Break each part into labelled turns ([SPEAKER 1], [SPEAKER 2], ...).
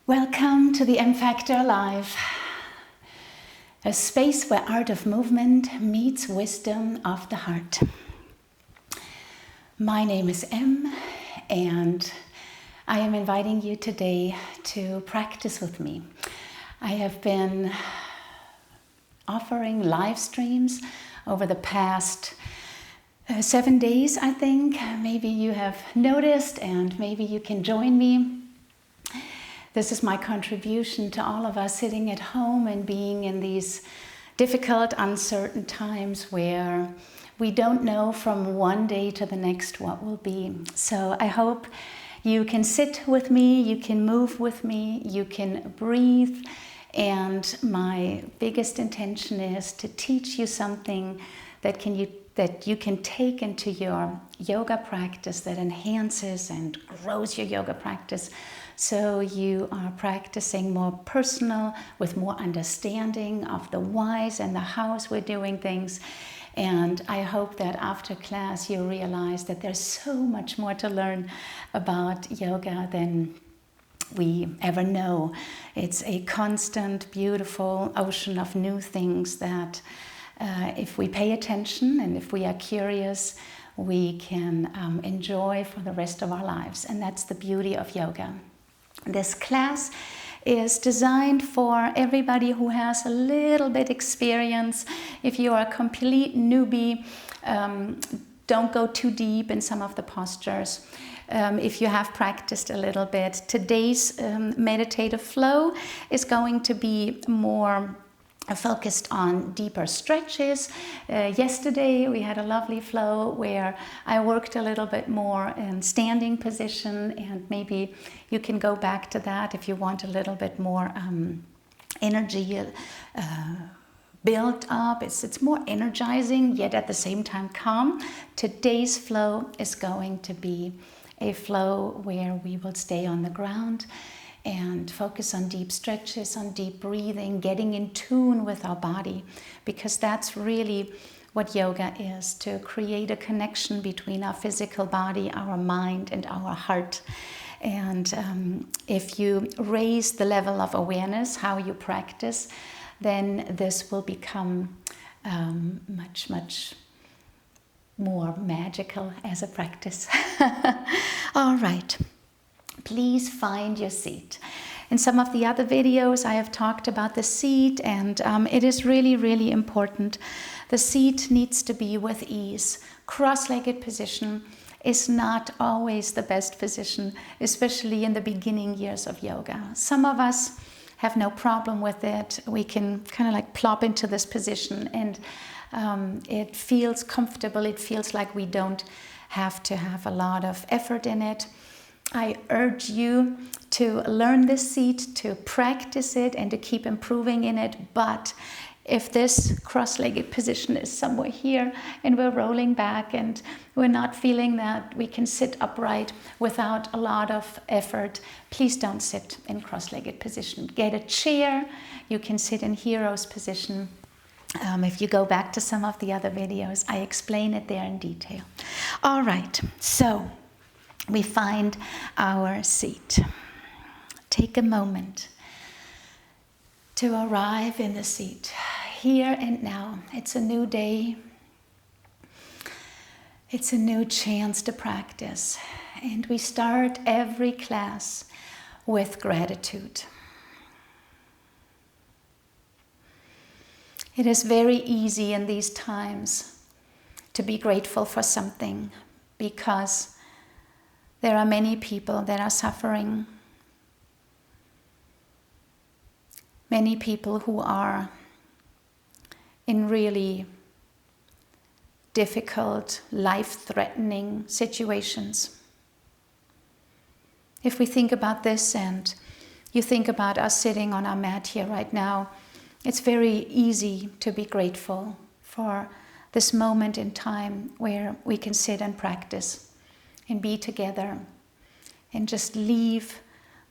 [SPEAKER 1] Welcome to the Emme Factor Live, a space where art of movement meets wisdom of the heart. My name is Em, and I am inviting you today to practice with me. I have been offering live streams over the past 7 days, I think. Maybe you have noticed, and maybe you can join me. This is my contribution to all of us sitting at home and being in these difficult, uncertain times where we don't know from one day to the next what will be. So I hope you can sit with me, you can move with me, you can breathe. And my biggest intention is to teach you something that you can take into your yoga practice, that enhances and grows your yoga practice. So you are practicing more personal, with more understanding of the whys and the hows we're doing things. And I hope that after class you realize that there's so much more to learn about yoga than we ever know. It's a constant, beautiful ocean of new things that if we pay attention and if we are curious, we can enjoy for the rest of our lives. And that's the beauty of yoga. This class is designed for everybody who has a little bit experience. If you are a complete newbie, don't go too deep in some of the postures. If you have practiced a little bit, today's meditative flow is going to be more focused on deeper stretches. Yesterday we had a lovely flow where I worked a little bit more in standing position, and maybe you can go back to that if you want a little bit more energy built up. It's more energizing, yet at the same time calm. Today's flow is going to be a flow where we will stay on the ground and focus on deep stretches, on deep breathing, getting in tune with our body, because that's really what yoga is, to create a connection between our physical body, our mind, and our heart. And if you raise the level of awareness, how you practice, then this will become much, much more magical as a practice. All right. Please find your seat. In some of the other videos I have talked about the seat, and it is really, really important. The seat needs to be with ease. Cross-legged position is not always the best position, especially in the beginning years of yoga. Some of us have no problem with it. We can kind of like plop into this position, and it feels comfortable. It feels like we don't have to have a lot of effort in it. I urge you to learn this seat, to practice it, and to keep improving in it. But if this cross-legged position is somewhere here and we're rolling back and we're not feeling that we can sit upright without a lot of effort, please don't sit in cross-legged position. Get a chair. You can sit in hero's position. If you go back to some of the other videos, I explain it there in detail. All right, so we find our seat. Take a moment to arrive in the seat, here and now. It's a new day. It's a new chance to practice. And we start every class with gratitude. It is very easy in these times to be grateful for something, because there are many people that are suffering. Many people who are in really difficult, life-threatening situations. If we think about this, and you think about us sitting on our mat here right now, it's very easy to be grateful for this moment in time where we can sit and practice and be together and just leave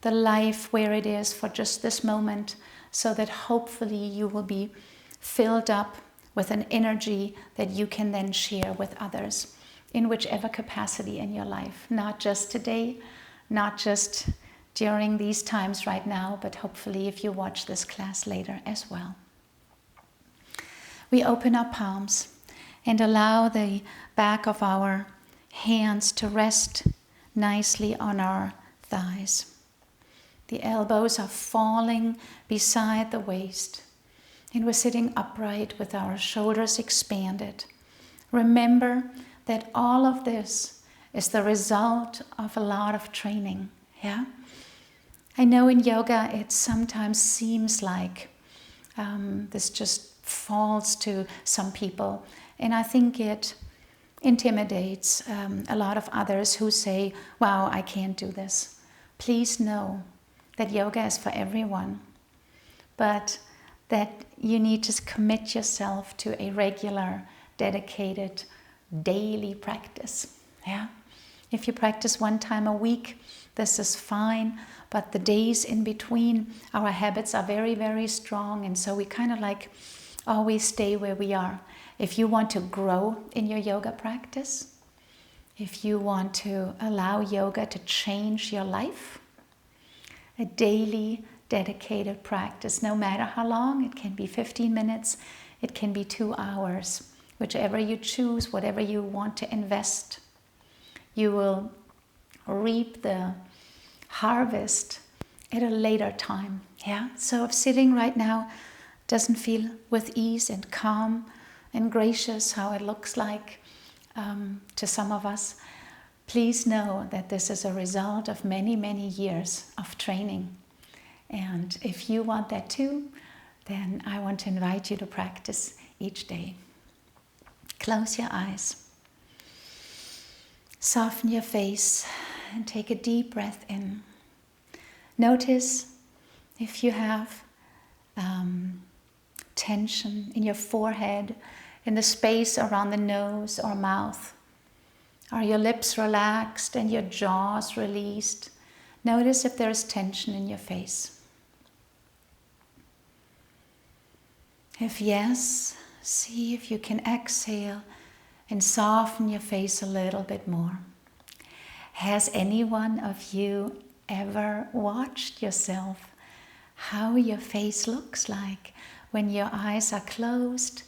[SPEAKER 1] the life where it is for just this moment, so that hopefully you will be filled up with an energy that you can then share with others in whichever capacity in your life, not just today, not just during these times right now, but hopefully if you watch this class later as well. We open our palms and allow the back of our hands to rest nicely on our thighs. The elbows are falling beside the waist, and we're sitting upright with our shoulders expanded. Remember that all of this is the result of a lot of training. Yeah? I know in yoga it sometimes seems like this just falls to some people, and I think it intimidates a lot of others who say, wow, I can't do this. Please know that yoga is for everyone, but that you need to commit yourself to a regular, dedicated, daily practice. Yeah? If you practice one time a week, this is fine, but the days in between, our habits are very, very strong, and so we kind of like always stay where we are. If you want to grow in your yoga practice, if you want to allow yoga to change your life, a daily dedicated practice, no matter how long, it can be 15 minutes, it can be 2 hours, whichever you choose, whatever you want to invest, you will reap the harvest at a later time. Yeah. So if sitting right now doesn't feel with ease and calm and gracious, how it looks like to some of us, please know that this is a result of many, many years of training. And if you want that too, then I want to invite you to practice each day. Close your eyes. Soften your face and take a deep breath in. Notice if you have tension in your forehead, in the space around the nose or mouth. Are your lips relaxed and your jaws released? Notice if there is tension in your face. If yes, see if you can exhale and soften your face a little bit more. Has any one of you ever watched yourself, how your face looks like when your eyes are closed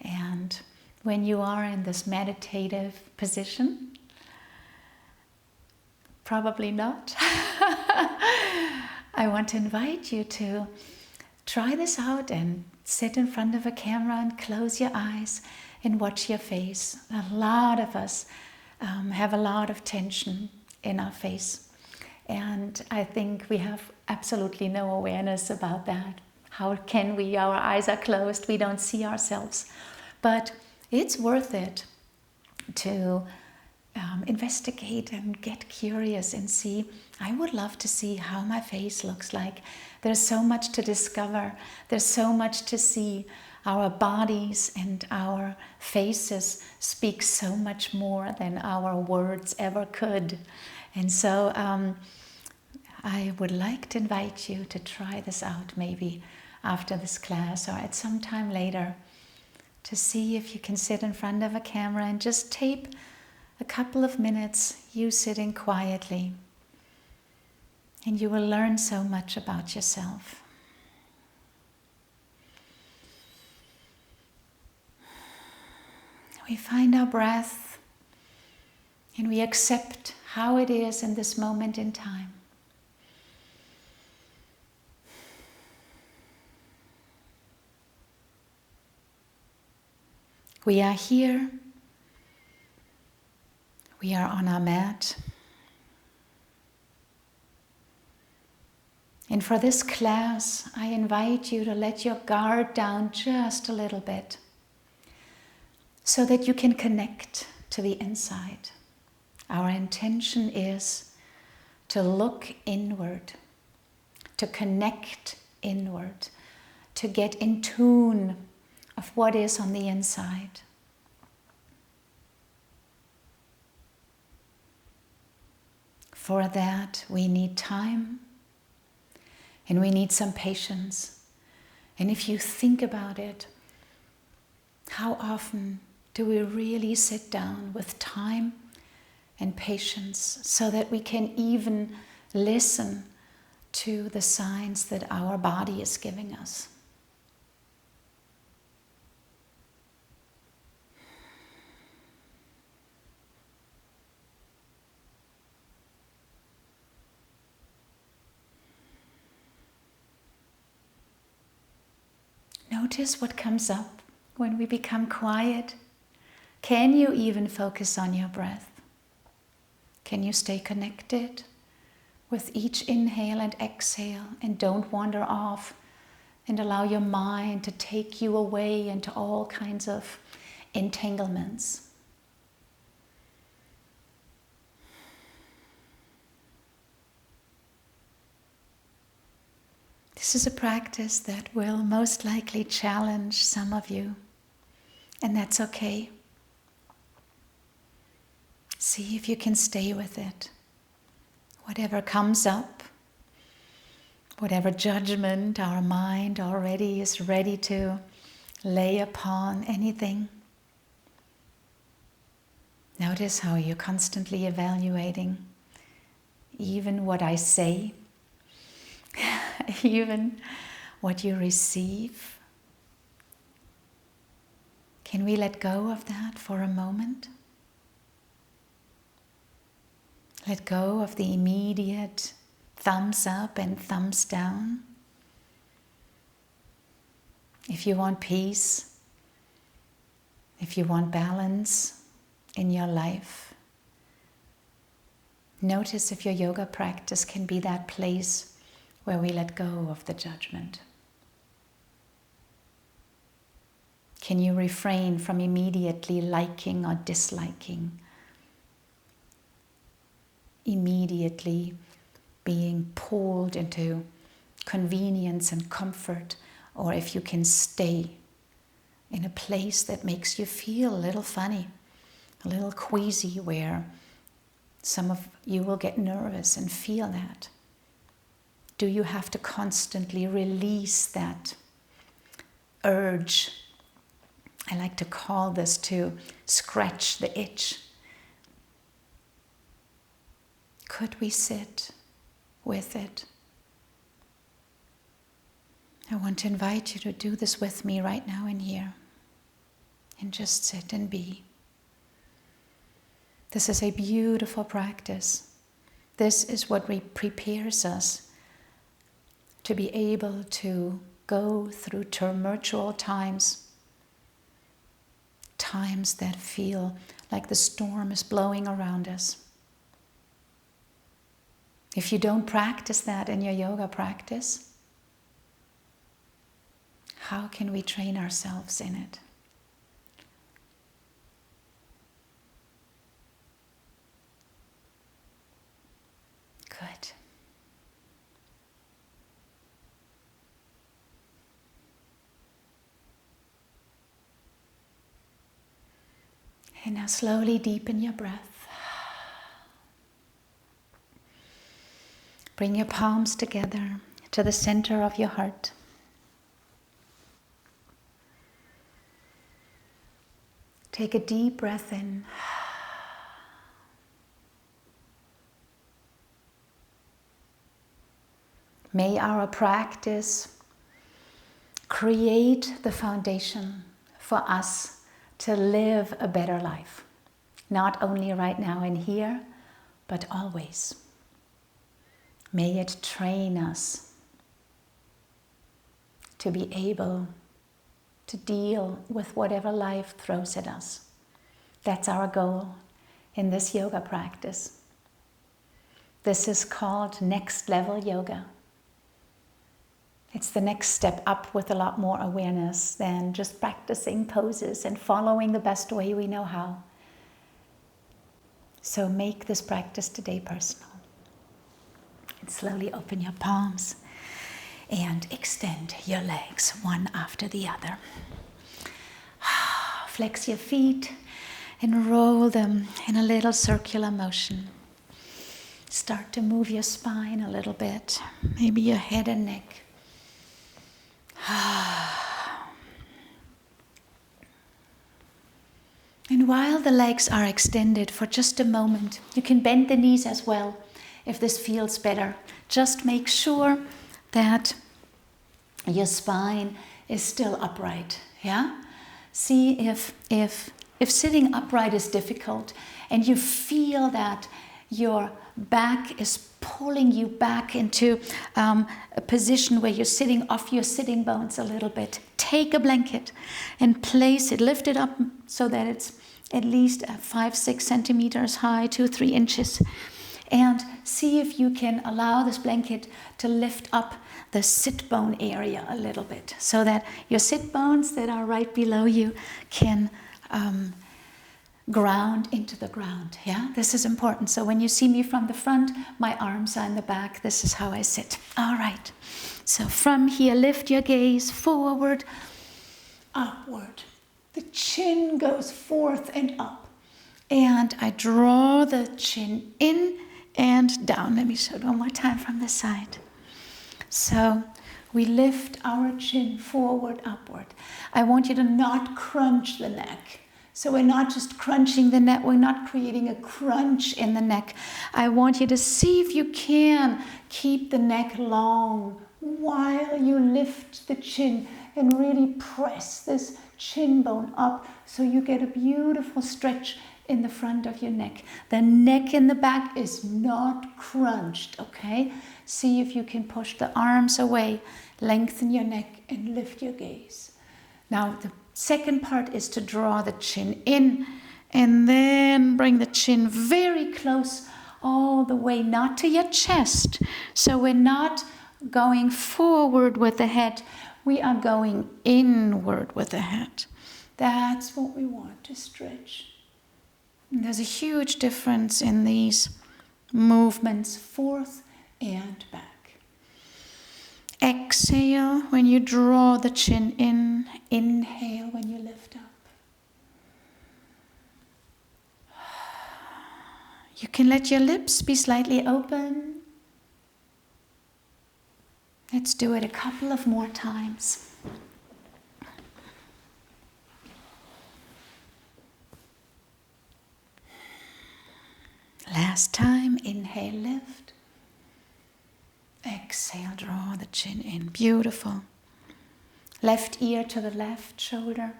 [SPEAKER 1] and when you are in this meditative position? Probably not. I want to invite you to try this out and sit in front of a camera and close your eyes and watch your face. A lot of us have a lot of tension in our face. And I think we have absolutely no awareness about that. How can we? Our eyes are closed, we don't see ourselves. But it's worth it to investigate and get curious and see. I would love to see how my face looks like. There's so much to discover. There's so much to see. Our bodies and our faces speak so much more than our words ever could. And so I would like to invite you to try this out maybe after this class or at some time later, to see if you can sit in front of a camera and just tape a couple of minutes, you sitting quietly. And you will learn so much about yourself. We find our breath and we accept how it is in this moment in time. We are here. We are on our mat. And for this class, I invite you to let your guard down just a little bit so that you can connect to the inside. Our intention is to look inward, to connect inward, to get in tune of what is on the inside. For that, we need time and we need some patience. And if you think about it, how often do we really sit down with time and patience so that we can even listen to the signs that our body is giving us. Notice what comes up when we become quiet. Can you even focus on your breath? Can you stay connected with each inhale and exhale and don't wander off and allow your mind to take you away into all kinds of entanglements? This is a practice that will most likely challenge some of you, and that's okay. See if you can stay with it. Whatever comes up, whatever judgment our mind already is ready to lay upon anything. Notice how you're constantly evaluating even what I say, even what you receive. Can we let go of that for a moment? Let go of the immediate thumbs up and thumbs down. If you want peace, if you want balance in your life, notice if your yoga practice can be that place where we let go of the judgment. Can you refrain from immediately liking or disliking? Immediately being pulled into convenience and comfort, or if you can stay in a place that makes you feel a little funny, a little queasy, where some of you will get nervous and feel that. Do you have to constantly release that urge? I like to call this to scratch the itch. Could we sit with it? I want to invite you to do this with me right now and here, and just sit and be. This is a beautiful practice. This is what prepares us to be able to go through tumultuous times, times that feel like the storm is blowing around us. If you don't practice that in your yoga practice, how can we train ourselves in it? Good. And now slowly deepen your breath. Bring your palms together to the center of your heart. Take a deep breath in. May our practice create the foundation for us to live a better life, not only right now and here, but always. May it train us to be able to deal with whatever life throws at us. That's our goal in this yoga practice. This is called next level yoga. It's the next step up with a lot more awareness than just practicing poses and following the best way we know how. So make this practice today personal. And slowly open your palms and extend your legs one after the other. Flex your feet and roll them in a little circular motion. Start to move your spine a little bit, maybe your head and neck. And while the legs are extended for just a moment, you can bend the knees as well if this feels better. Just make sure that your spine is still upright, yeah? See if sitting upright is difficult and you feel that your back is pulling you back into a position where you're sitting off your sitting bones a little bit. Take a blanket and place it, lift it up so that it's at least 5-6 centimeters high, 2-3 inches. And see if you can allow this blanket to lift up the sit bone area a little bit so that your sit bones that are right below you can ground into the ground. Yeah, this is important. So when you see me from the front, my arms are in the back. This is how I sit. All right. So from here, lift your gaze forward, upward. The chin goes forth and up. And I draw the chin in and down. Let me show it one more time from this side. So we lift our chin forward, upward. I want you to not crunch the neck. So we're not just crunching the neck, we're not creating a crunch in the neck. I want you to see if you can keep the neck long while you lift the chin and really press this chin bone up so you get a beautiful stretch in the front of your neck. The neck in the back is not crunched, okay? See if you can push the arms away, lengthen your neck and lift your gaze. Now the second part is to draw the chin in and then bring the chin very close all the way, not to your chest. So we're not going forward with the head, we are going inward with the head. That's what we want to stretch. And there's a huge difference in these movements, forth and back. Exhale when you draw the chin in. Inhale when you lift up. You can let your lips be slightly open. Let's do it a couple of more times. Last time, inhale, lift. Exhale, draw the chin in. Beautiful. Left ear to the left shoulder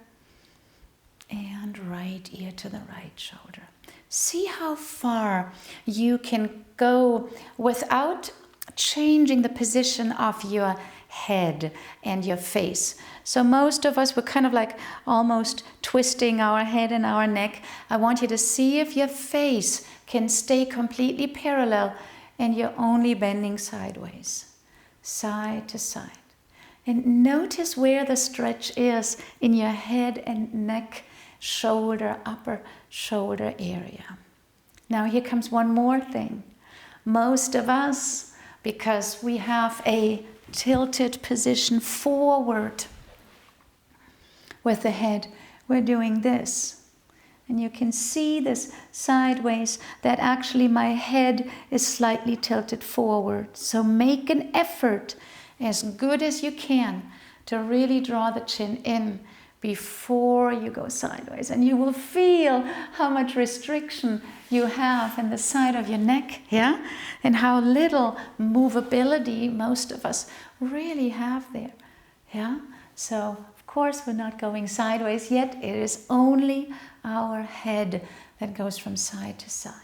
[SPEAKER 1] and right ear to the right shoulder. See how far you can go without changing the position of your head and your face. So most of us, we're kind of like almost twisting our head and our neck. I want you to see if your face can stay completely parallel and you're only bending sideways, side to side. And notice where the stretch is in your head and neck, shoulder, upper shoulder area. Now here comes one more thing. Most of us, because we have a tilted position forward with the head, we're doing this. And you can see this sideways, that actually my head is slightly tilted forward. So make an effort as good as you can to really draw the chin in before you go sideways. And you will feel how much restriction you have in the side of your neck, yeah? And how little movability most of us really have there, yeah? So, of course, we're not going sideways yet. It is only our head that goes from side to side.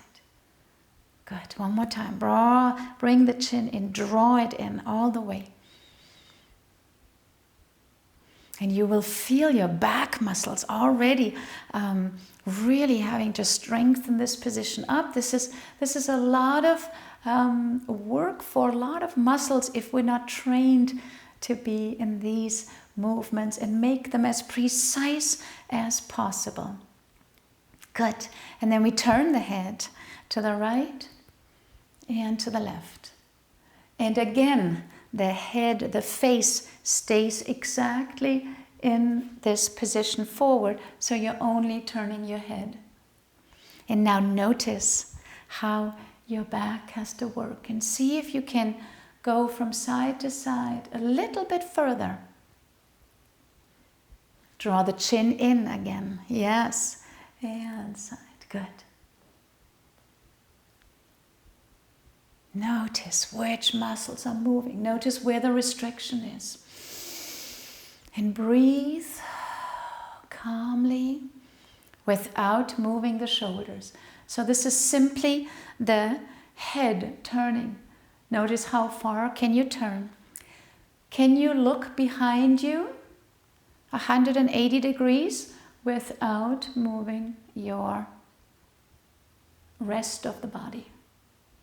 [SPEAKER 1] Good. One more time. Bring the chin in. Draw it in all the way. And you will feel your back muscles already really having to strengthen this position up. This is a lot of work for a lot of muscles if we're not trained to be in these movements and make them as precise as possible. Good. And then we turn the head to the right and to the left. And again, the head, the face stays exactly in this position forward, so you're only turning your head. And now notice how your back has to work and see if you can go from side to side a little bit further. Draw the chin in again. Yes. And side. Good. Notice which muscles are moving. Notice where the restriction is. And breathe calmly without moving the shoulders. So this is simply the head turning. Notice how far can you turn. Can you look behind you 180 degrees without moving your rest of the body?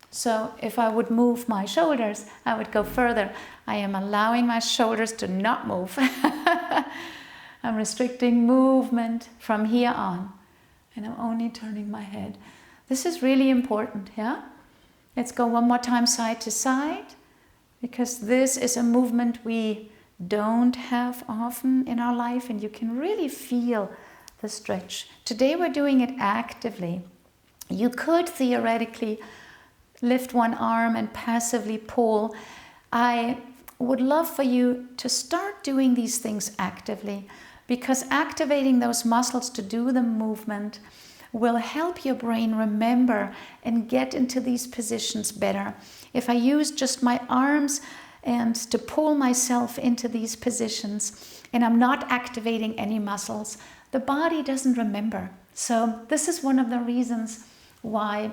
[SPEAKER 1] So if I would move my shoulders, I would go further. I am allowing my shoulders to not move. I'm restricting movement from here on. And I'm only turning my head. This is really important, yeah? Let's go one more time side to side, because this is a movement we don't have often in our life, and you can really feel the stretch. Today we're doing it actively. You could theoretically lift one arm and passively pull. I would love for you to start doing these things actively, because activating those muscles to do the movement will help your brain remember and get into these positions better. If I use just my arms and to pull myself into these positions and I'm not activating any muscles, the body doesn't remember. So this is one of the reasons why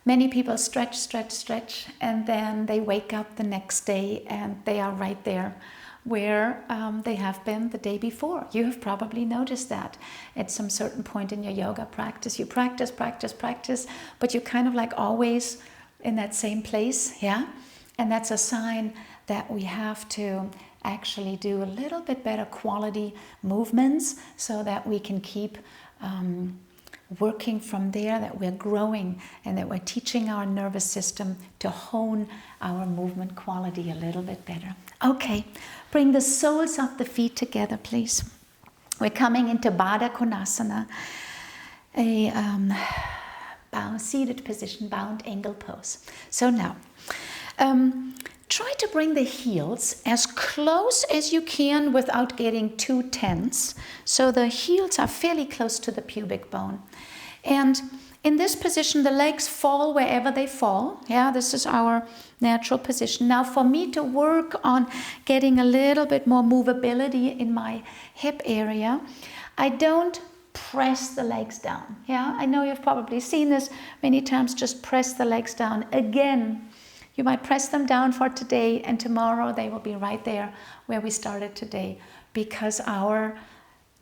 [SPEAKER 1] many people stretch, and then they wake up the next day and they are right there where they have been the day before. You have probably noticed that at some certain point in your yoga practice. You practice, but you're kind of like always in that same place, yeah? And that's a sign that we have to actually do a little bit better quality movements so that we can keep working from there, that we're growing and that we're teaching our nervous system to hone our movement quality a little bit better. Okay, bring the soles of the feet together, please. We're coming into Baddha Konasana, a seated position, bound angle pose. So now, try to bring the heels as close as you can without getting too tense. So the heels are fairly close to the pubic bone. And in this position, the legs fall wherever they fall. Yeah, this is our natural position. Now, for me to work on getting a little bit more movability in my hip area, I don't press the legs down. Yeah, I know you've probably seen this many times. Just press the legs down. Again, you might press them down for today, and tomorrow they will be right there where we started today, because our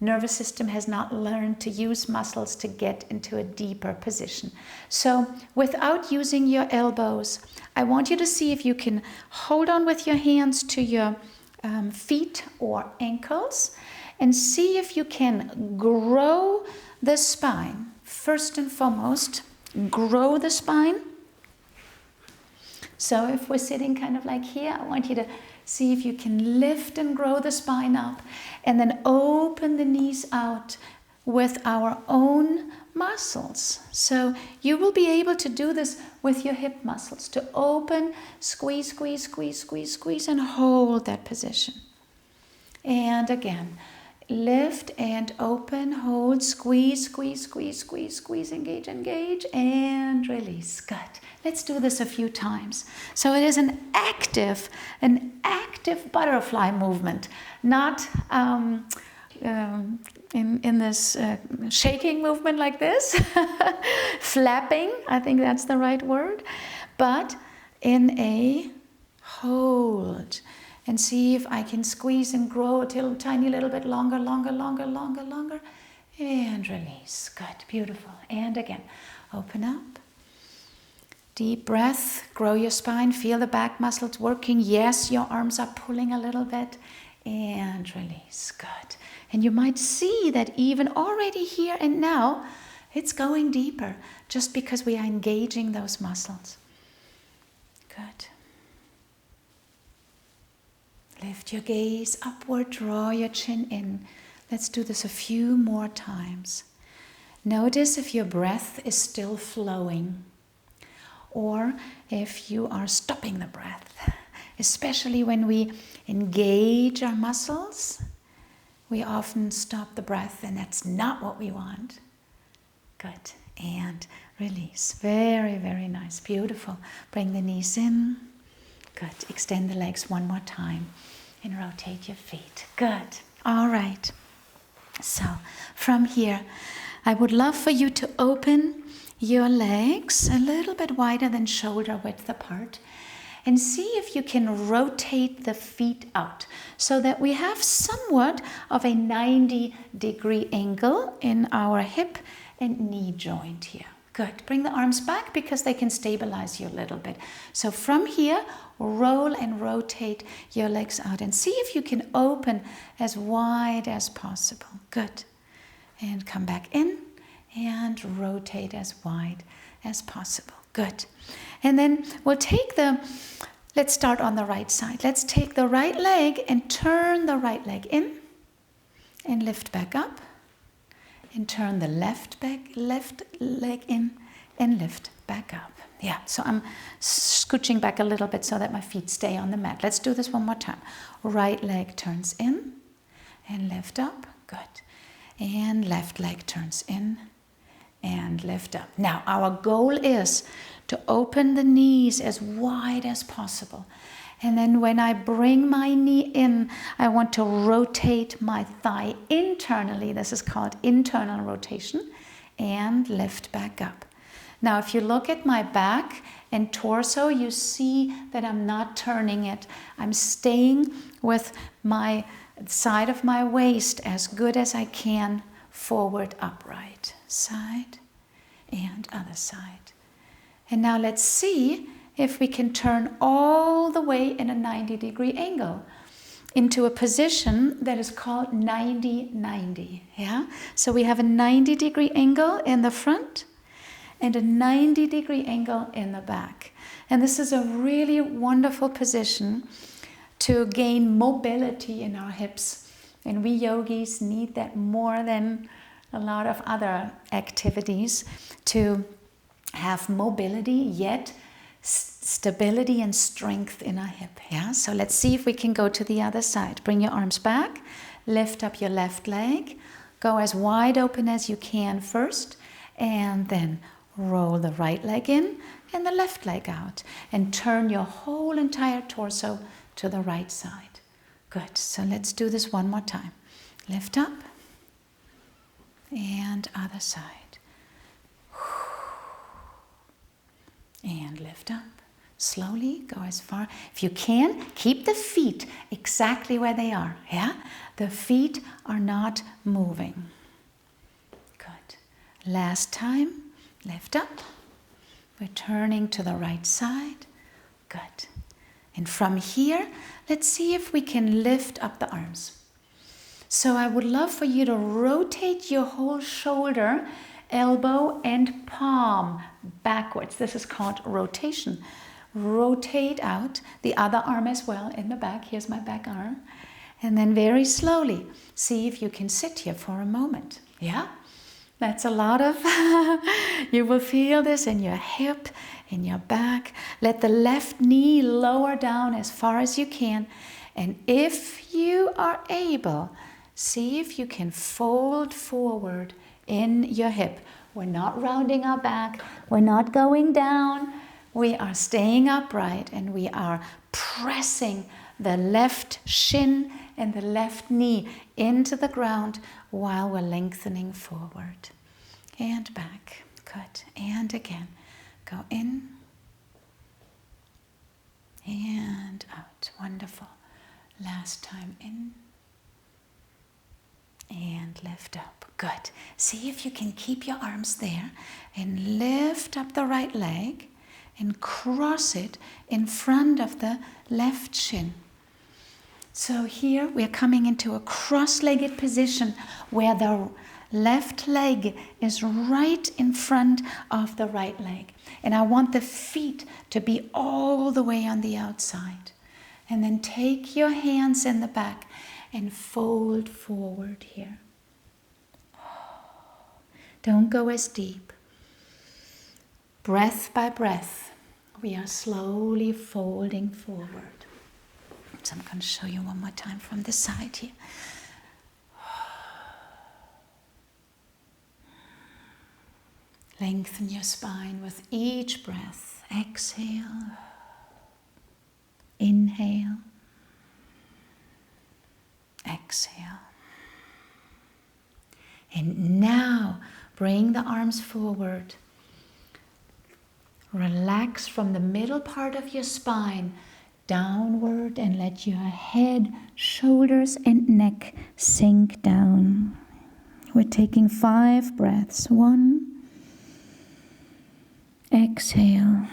[SPEAKER 1] nervous system has not learned to use muscles to get into a deeper position. So without using your elbows, I want you to see if you can hold on with your hands to your feet or ankles, and see if you can grow the spine. First and foremost, grow the spine. So if we're sitting kind of like here, I want you to see if you can lift and grow the spine up, and then open the knees out with our own muscles. So you will be able to do this with your hip muscles, to open, squeeze, and hold that position. And again, lift and open, hold, squeeze, engage, and release. Good. Let's do this a few times. So it is an active butterfly movement, not in this shaking movement like this, flapping, I think that's the right word, but in a hold. And see if I can squeeze and grow a tiny little bit longer, and release. Good, beautiful. And again, open up. Deep breath, grow your spine, feel the back muscles working. Yes, your arms are pulling a little bit, and release. Good. And you might see that even already here and now, it's going deeper just because we are engaging those muscles. Good. Lift your gaze upward, draw your chin in. Let's do this a few more times. Notice if your breath is still flowing, or if you are stopping the breath. Especially when we engage our muscles, we often stop the breath, and that's not what we want. Good. And release. Very, very nice. Beautiful. Bring the knees in. Good. Extend the legs one more time and rotate your feet. Good. All right. So from here, I would love for you to open your legs a little bit wider than shoulder width apart and see if you can rotate the feet out so that we have somewhat of a 90-degree angle in our hip and knee joint here. Good. Bring the arms back because they can stabilize you a little bit. So from here, roll and rotate your legs out and see if you can open as wide as possible. Good. And come back in and rotate as wide as possible. Good. And then we'll take let's start on the right side. Let's take the right leg and turn the right leg in and lift back up. And turn the left leg in and lift back up. Yeah, so I'm scooching back a little bit so that my feet stay on the mat. Let's do this one more time. Right leg turns in and lift up. Good. And left leg turns in and lift up. Now, our goal is to open the knees as wide as possible. And then when I bring my knee in, I want to rotate my thigh internally. This is called internal rotation. And lift back up. Now, if you look at my back and torso, you see that I'm not turning it. I'm staying with my side of my waist as good as I can, forward, upright. Side and other side. And now let's see if we can turn all the way in a 90-degree angle into a position that is called 90-90. Yeah? So we have a 90-degree angle in the front and a 90-degree angle in the back. And this is a really wonderful position to gain mobility in our hips. And we yogis need that more than a lot of other activities to have mobility, yet stability and strength in our hip. Yeah? So let's see if we can go to the other side. Bring your arms back, lift up your left leg, go as wide open as you can first, and then roll the right leg in and the left leg out, and turn your whole entire torso to the right side. Good. So let's do this one more time. Lift up and other side. And lift up. Slowly go as far. If you can, keep the feet exactly where they are. Yeah? The feet are not moving. Good. Last time. Lift up. We're turning to the right side. Good. And from here, let's see if we can lift up the arms. So I would love for you to rotate your whole shoulder, elbow and palm backwards. This is called rotation. Rotate out the other arm as well in the back. Here's my back arm. And then very slowly, see if you can sit here for a moment. Yeah? That's a lot of, you will feel this in your hip, in your back. Let the left knee lower down as far as you can. And if you are able, see if you can fold forward in your hip. We're not rounding our back. We're not going down. We are staying upright and we are pressing the left shin and the left knee into the ground while we're lengthening forward. And back. Good. And again. Go in and out. Wonderful. Last time in and lift up. Good. See if you can keep your arms there and lift up the right leg and cross it in front of the left shin. So here we're coming into a cross-legged position where the left leg is right in front of the right leg. And I want the feet to be all the way on the outside. And then take your hands in the back and fold forward here. Don't go as deep. Breath by breath, we are slowly folding forward. So I'm going to show you one more time from the side here. Lengthen your spine with each breath. Exhale. Inhale. Exhale. And now bring the arms forward. Relax from the middle part of your spine downward and let your head, shoulders, and neck sink down. We're taking 5 breaths. 1. Exhale.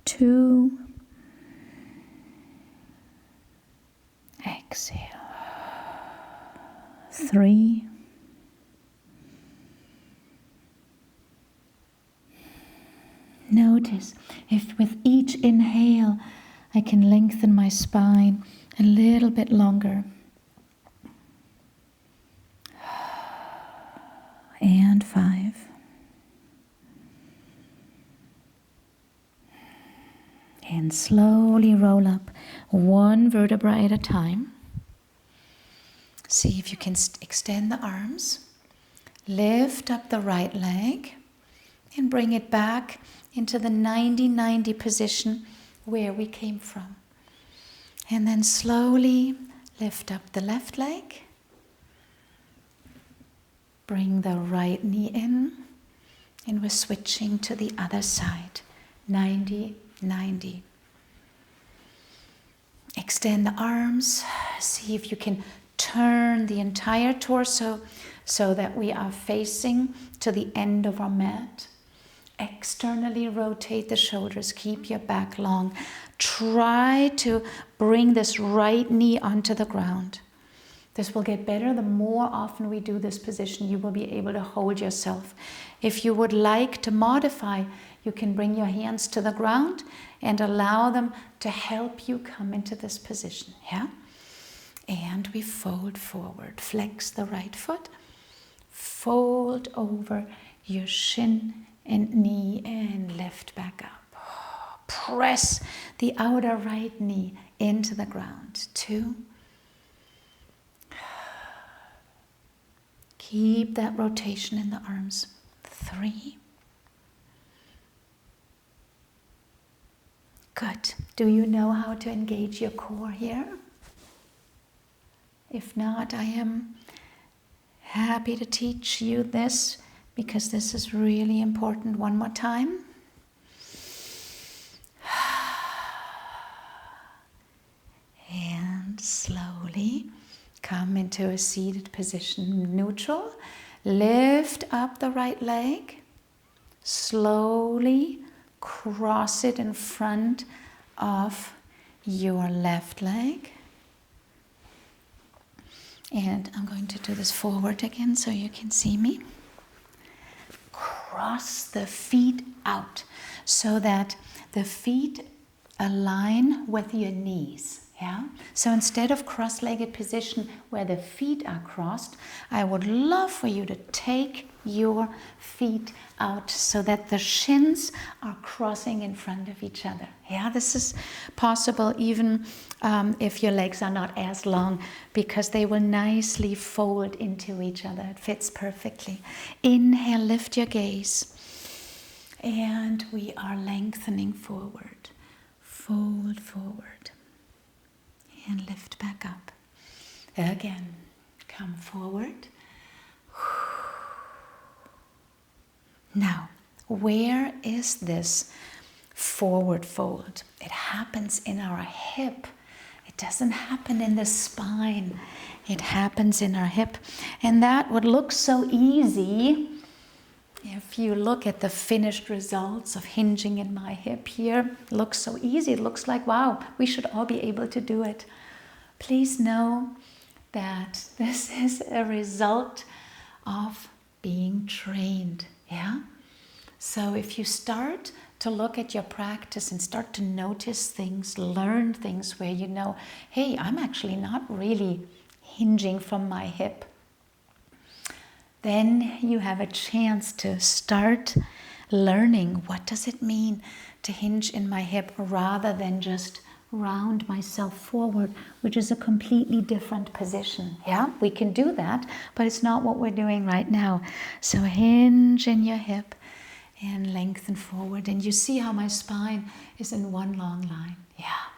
[SPEAKER 1] 2. Exhale. 3. Notice if with each inhale I can lengthen my spine a little bit longer. And 5. And slowly roll up 1 vertebra at a time. See if you can extend the arms. Lift up the right leg and bring it back into the 90-90 position where we came from. And then slowly lift up the left leg. Bring the right knee in. And we're switching to the other side. 90-90. Extend the arms. See if you can turn the entire torso so that we are facing to the end of our mat. Externally rotate the shoulders. Keep your back long. Try to bring this right knee onto the ground. This will get better. The more often we do this position, you will be able to hold yourself. If you would like to modify, you can bring your hands to the ground and allow them to help you come into this position. Yeah? And we fold forward. Flex the right foot. Fold over your shin and knee and lift back up. Press the outer right knee into the ground. 2. Keep that rotation in the arms. 3. Good. Do you know how to engage your core here? If not, I am happy to teach you this because this is really important. One more time. And slowly come into a seated position, neutral. Lift up the right leg. Slowly cross it in front of your left leg. And I'm going to do this forward again so you can see me. Cross the feet out so that the feet align with your knees. Yeah? So instead of cross-legged position where the feet are crossed, I would love for you to take your feet out so that the shins are crossing in front of each other. Yeah, this is possible even if your legs are not as long because they will nicely fold into each other. It fits perfectly. Inhale, lift your gaze. And we are lengthening forward. Fold forward. And lift back up. Again, come forward. Now, where is this forward fold? It happens in our hip. It doesn't happen in the spine. It happens in our hip. And that would look so easy if you look at the finished results of hinging in my hip here. It looks so easy. It looks like, wow, we should all be able to do it. Please know that this is a result of being trained. Yeah? So if you start to look at your practice and start to notice things, learn things where you know, hey, I'm actually not really hinging from my hip, then you have a chance to start learning what does it mean to hinge in my hip rather than just round myself forward, which is a completely different position. Yeah, we can do that, but it's not what we're doing right now. So hinge in your hip and lengthen forward. And you see how my spine is in one long line. Yeah.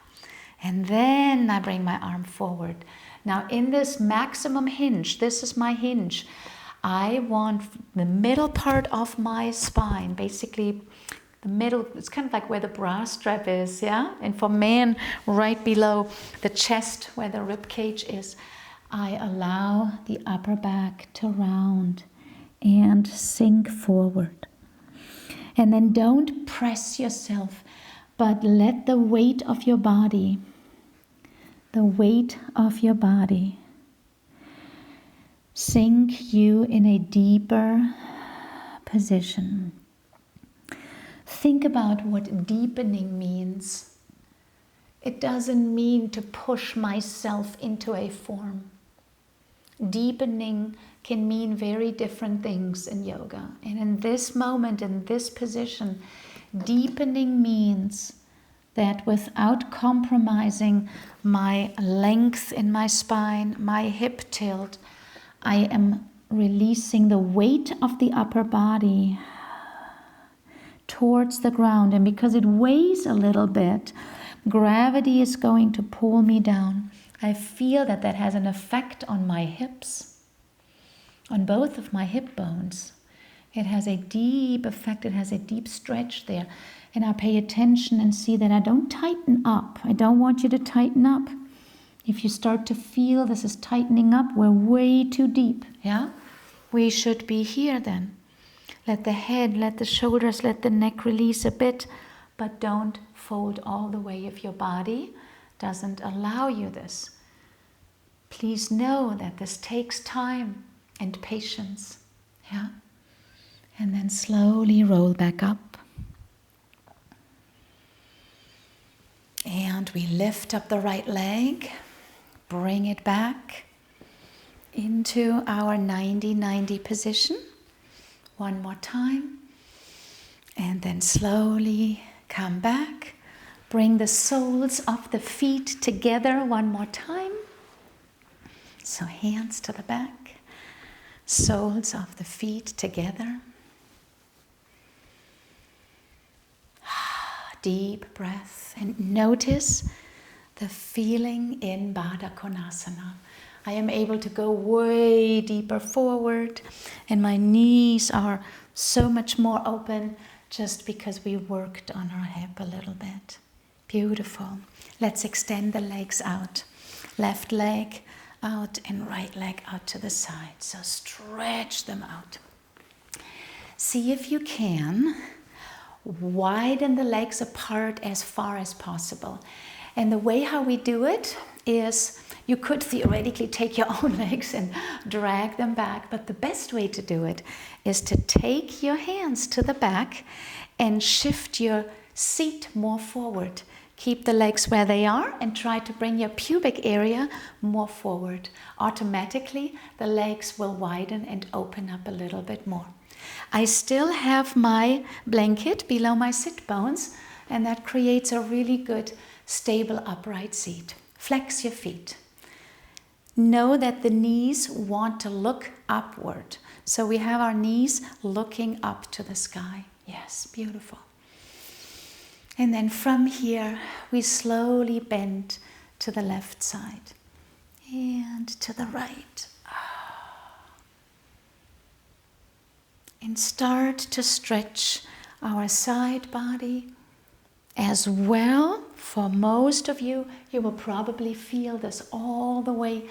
[SPEAKER 1] And then I bring my arm forward. Now in this maximum hinge, this is my hinge. I want the middle part of my spine, basically the middle, it's kind of like where the bra strap is, yeah? And for men, right below the chest where the rib cage is, I allow the upper back to round and sink forward. And then don't press yourself, but let the weight of your body, sink you in a deeper position. Think about what deepening means. It doesn't mean to push myself into a form. Deepening can mean very different things in yoga. And in this moment, in this position, deepening means that without compromising my length in my spine, my hip tilt, I am releasing the weight of the upper body towards the ground. And because it weighs a little bit, gravity is going to pull me down. I feel that that has an effect on my hips, on both of my hip bones. It has a deep effect, it has a deep stretch there. And I pay attention and see that I don't tighten up. I don't want you to tighten up. If you start to feel this is tightening up, we're way too deep, yeah? We should be here then. Let the head, let the shoulders, let the neck release a bit, but don't fold all the way if your body doesn't allow you this. Please know that this takes time and patience, yeah? And then slowly roll back up. And we lift up the right leg, bring it back into our 90-90 position. One more time. And then slowly come back. Bring the soles of the feet together one more time. So hands to the back. Soles of the feet together. Deep breath. And notice the feeling in Baddha Konasana. I am able to go way deeper forward, and my knees are so much more open just because we worked on our hip a little bit. Beautiful. Let's extend the legs out. Left leg out and right leg out to the side. So stretch them out. See if you can widen the legs apart as far as possible. And the way how we do it is, you could theoretically take your own legs and drag them back, but the best way to do it is to take your hands to the back and shift your seat more forward. Keep the legs where they are and try to bring your pubic area more forward. Automatically, the legs will widen and open up a little bit more. I still have my blanket below my sit bones, and that creates a really good, stable, upright seat. Flex your feet. Know that the knees want to look upward. So we have our knees looking up to the sky. Yes, beautiful. And then from here, we slowly bend to the left side and to the right. And start to stretch our side body as well. For most of you, you will probably feel this all the way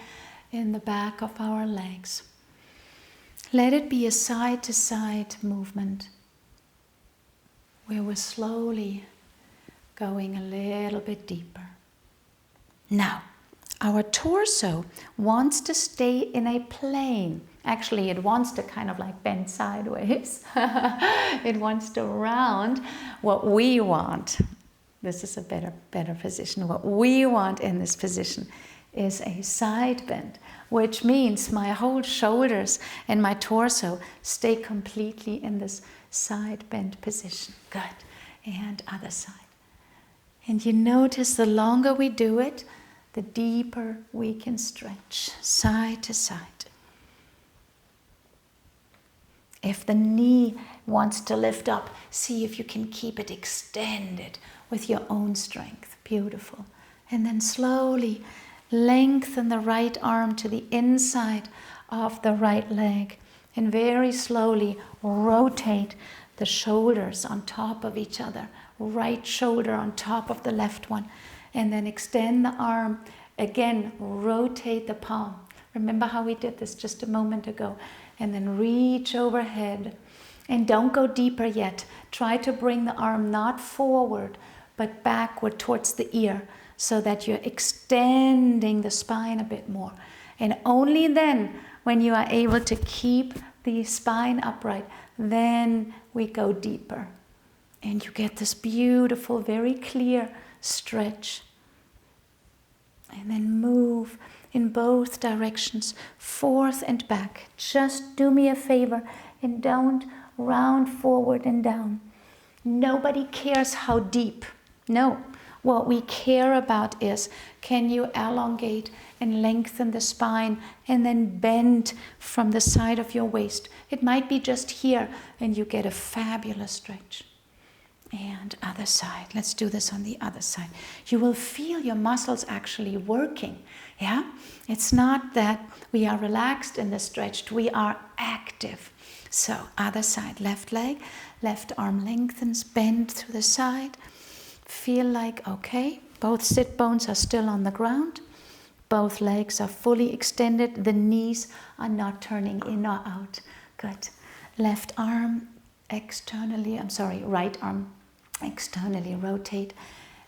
[SPEAKER 1] in the back of our legs. Let it be a side-to-side movement where we're slowly going a little bit deeper. Now, our torso wants to stay in a plane. Actually, it wants to kind of like bend sideways. It wants to round. What we want, this is a better position. What we want in this position is a side bend, which means my whole shoulders and my torso stay completely in this side bend position. Good. And other side. And you notice the longer we do it, the deeper we can stretch side to side. If the knee wants to lift up, see if you can keep it extended with your own strength. Beautiful. And then slowly lengthen the right arm to the inside of the right leg. And very slowly rotate the shoulders on top of each other. Right shoulder on top of the left one. And then extend the arm. Again, rotate the palm. Remember how we did this just a moment ago. And then reach overhead. And don't go deeper yet. Try to bring the arm not forward, but backward towards the ear, so that you're extending the spine a bit more. And only then, when you are able to keep the spine upright, then we go deeper. And you get this beautiful, very clear stretch. And then move in both directions, forth and back. Just do me a favor and don't round forward and down. Nobody cares how deep. No. What we care about is, can you elongate and lengthen the spine and then bend from the side of your waist? It might be just here and you get a fabulous stretch. And other side. Let's do this on the other side. You will feel your muscles actually working. Yeah? It's not that we are relaxed and stretched. We are active. So other side. Left leg, left arm lengthens, bend to the side. Feel like, okay, both sit bones are still on the ground. Both legs are fully extended. The knees are not turning in or out. Good. Left arm externally, right arm externally rotate,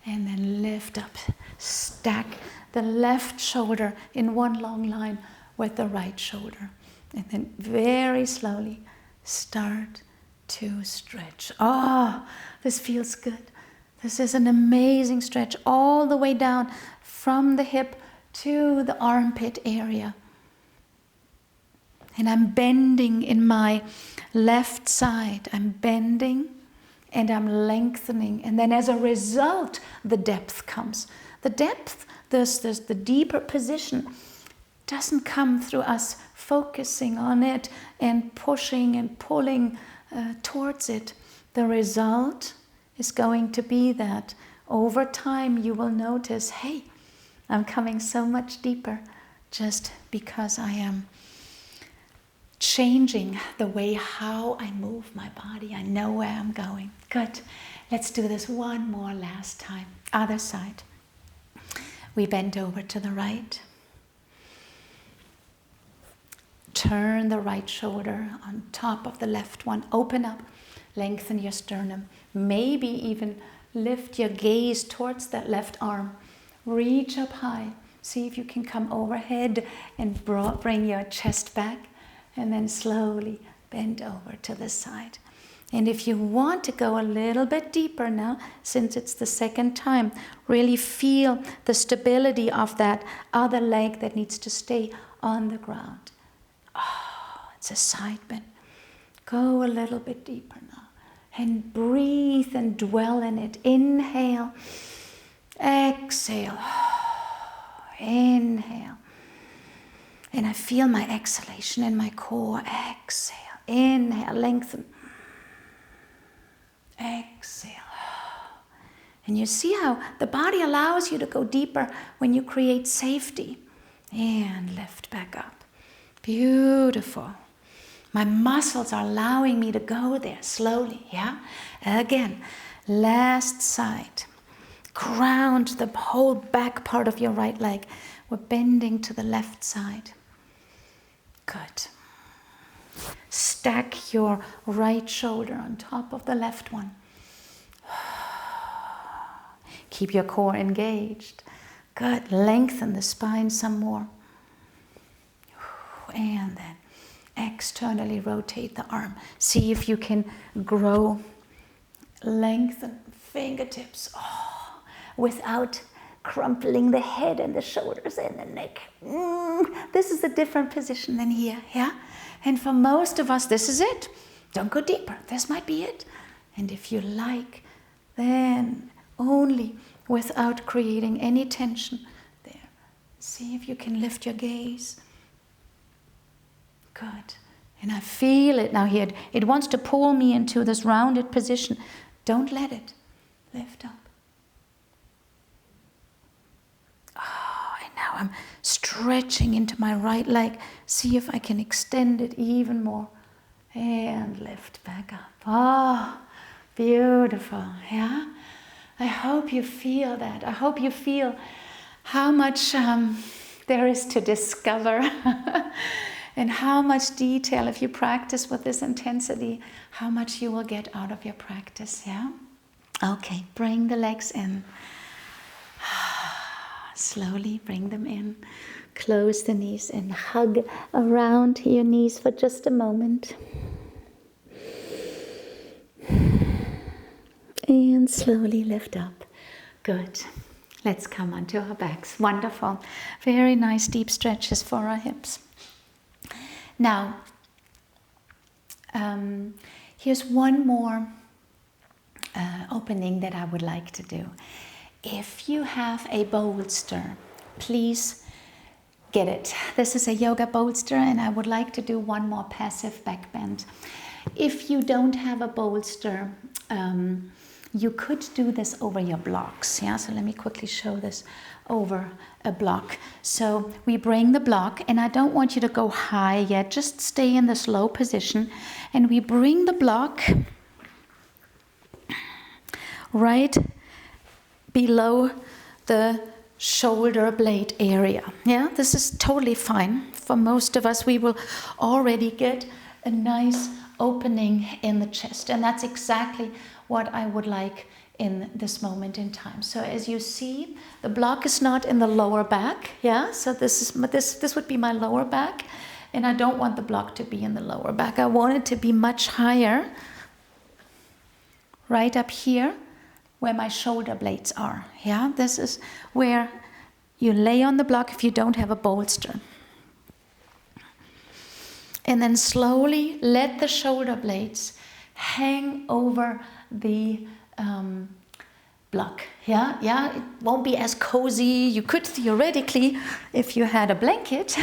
[SPEAKER 1] and then lift up. Stack the left shoulder in one long line with the right shoulder. And then very slowly start to stretch. Oh, this feels good. This is an amazing stretch all the way down from the hip to the armpit area. And I'm bending in my left side. I'm bending and I'm lengthening. And then as a result, the depth comes. The depth, the deeper position, doesn't come through us focusing on it and pushing and pulling towards it. The result is going to be that over time you will notice, hey, I'm coming so much deeper just because I am changing the way how I move my body. I know where I'm going. Good. Let's do this one more last time. Other side. We bend over to the right. Turn the right shoulder on top of the left one. Open up. Lengthen your sternum. Maybe even lift your gaze towards that left arm. Reach up high. See if you can come overhead and bring your chest back. And then slowly bend over to the side. And if you want to go a little bit deeper now, since it's the second time, really feel the stability of that other leg that needs to stay on the ground. Oh, it's a side bend. Go a little bit deeper now. And breathe and dwell in it. Inhale. Exhale. Inhale. And I feel my exhalation in my core. Exhale. Inhale. Lengthen. Exhale. And you see how the body allows you to go deeper when you create safety. And lift back up. Beautiful. My muscles are allowing me to go there slowly. Yeah? Again. Last side. Ground the whole back part of your right leg. We're bending to the left side. Good. Stack your right shoulder on top of the left one. Keep your core engaged. Good. Lengthen the spine some more. And then externally rotate the arm. See if you can grow, lengthen fingertips without crumpling the head and the shoulders and the neck. This is a different position than here, yeah? And for most of us, this is it. Don't go deeper. This might be it. And if you like, then only without creating any tension. There. See if you can lift your gaze. Good. And I feel it now here. It wants to pull me into this rounded position. Don't let it. Lift up. Oh, and now I'm stretching into my right leg. See if I can extend it even more. And lift back up. Oh, beautiful. Yeah? I hope you feel that. I hope you feel how much there is to discover and how much detail, if you practice with this intensity, how much you will get out of your practice. Yeah? Okay, bring the legs in. Slowly bring them in. Close the knees and hug around your knees for just a moment. And slowly lift up. Good. Let's come onto our backs. Wonderful. Very nice deep stretches for our hips. Now, here's one more opening that I would like to do. If you have a bolster, please get it. This is a yoga bolster, and I would like to do one more passive back bend. If you don't have a bolster, you could do this over your blocks. Yeah, so let me quickly show this over a block. So we bring the block, and I don't want you to go high yet, just stay in this low position, and we bring the block right below the shoulder blade area. Yeah, this is totally fine. For most of us, we will already get a nice opening in the chest, and that's exactly what I would like in this moment in time. So as you see, the block is not in the lower back. Yeah, so this would be my lower back, and I don't want the block to be in the lower back. I want it to be much higher, right up here where my shoulder blades are. Yeah, this is where you lay on the block if you don't have a bolster. And then slowly let the shoulder blades hang over the block. Yeah, it won't be as cozy. You could theoretically, if you had a blanket,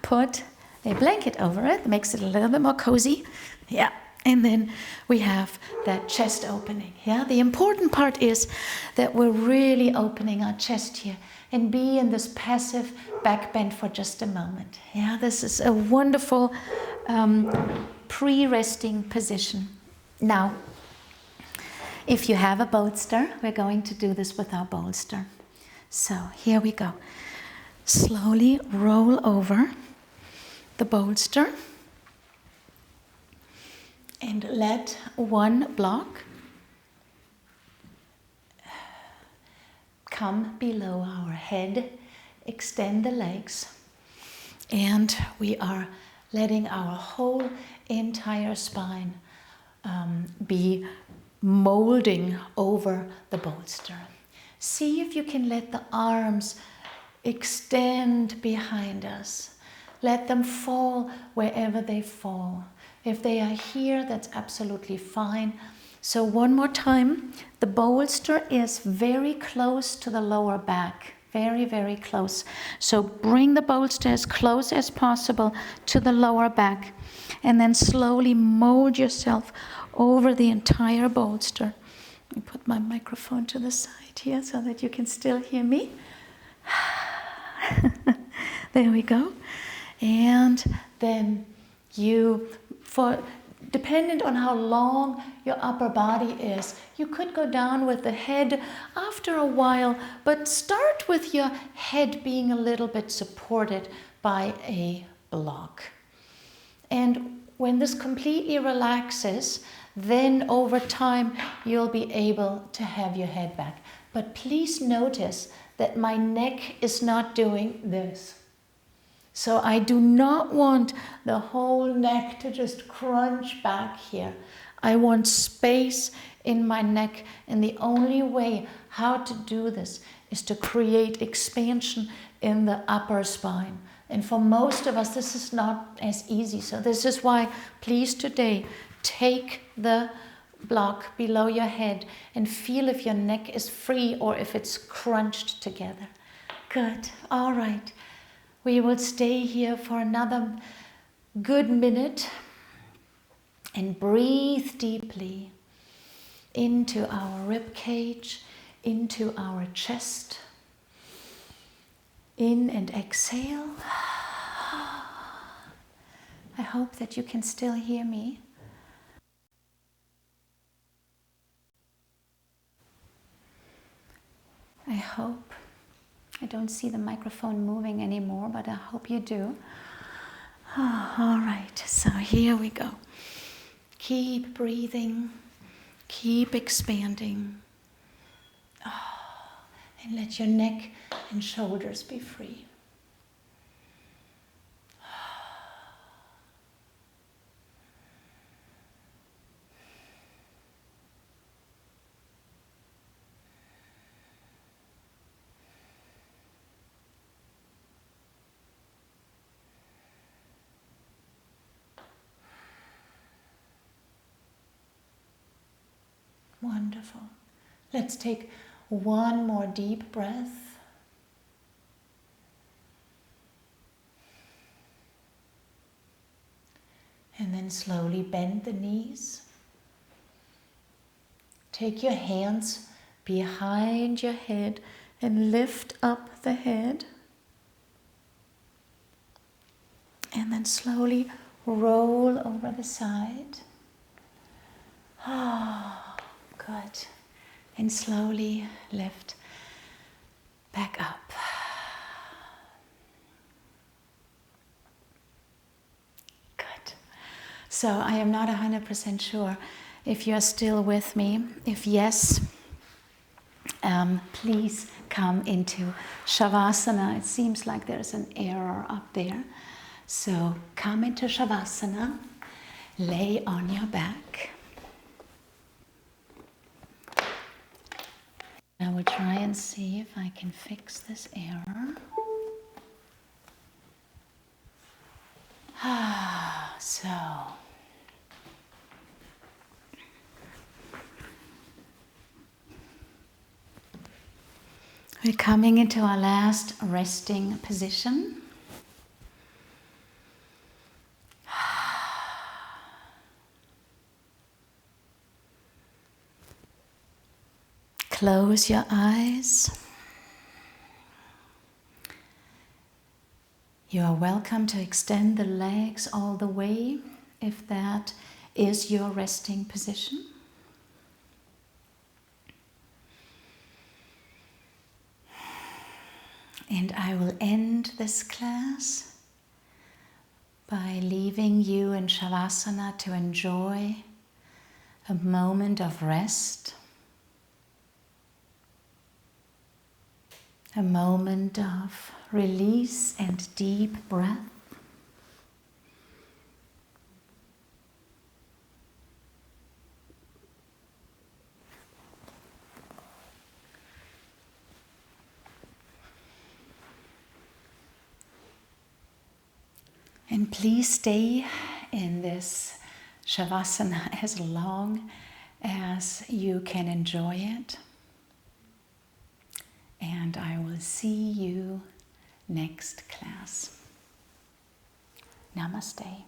[SPEAKER 1] put a blanket over it. Makes it a little bit more cozy. Yeah, and then we have that chest opening. Yeah, the important part is that we're really opening our chest here and be in this passive back bend for just a moment. Yeah, this is a wonderful pre-resting position. Now, if you have a bolster, we're going to do this with our bolster. So here we go. Slowly roll over the bolster and let one block come below our head, extend the legs, and we are letting our whole entire spine be molding over the bolster. See if you can let the arms extend behind us. Let them fall wherever they fall. If they are here, that's absolutely fine. So one more time, the bolster is very close to the lower back. Very, very close. So bring the bolster as close as possible to the lower back, and then slowly mold yourself over the entire bolster. Let me put my microphone to the side here so that you can still hear me. There we go. And then dependent on how long your upper body is, you could go down with the head after a while, but start with your head being a little bit supported by a block. And when this completely relaxes, then over time you'll be able to have your head back. But please notice that my neck is not doing this. So I do not want the whole neck to just crunch back here. I want space in my neck, and the only way how to do this is to create expansion in the upper spine. And for most of us, this is not as easy. So this is why, please today, take the block below your head and feel if your neck is free or if it's crunched together. Good. All right. We will stay here for another good minute and breathe deeply into our rib cage, into our chest. In and exhale. I hope that you can still hear me. I hope. I don't see the microphone moving anymore, but I hope you do. Oh, all right, so here we go. Keep breathing, keep expanding. Oh, and let your neck and shoulders be free. Wonderful. Let's take one more deep breath. And then slowly bend the knees. Take your hands behind your head and lift up the head. And then slowly roll over the side. Ah, good. And slowly lift back up. Good. So I am not 100% sure if you're still with me. If yes, please come into Shavasana. It seems like there's an error up there. So come into Shavasana, lay on your back. I will try and see if I can fix this error. So we're coming into our last resting position. Close your eyes. You are welcome to extend the legs all the way if that is your resting position. And I will end this class by leaving you in Shavasana to enjoy a moment of rest. A moment of release and deep breath. And please stay in this Shavasana as long as you can enjoy it. And I will see you next class. Namaste.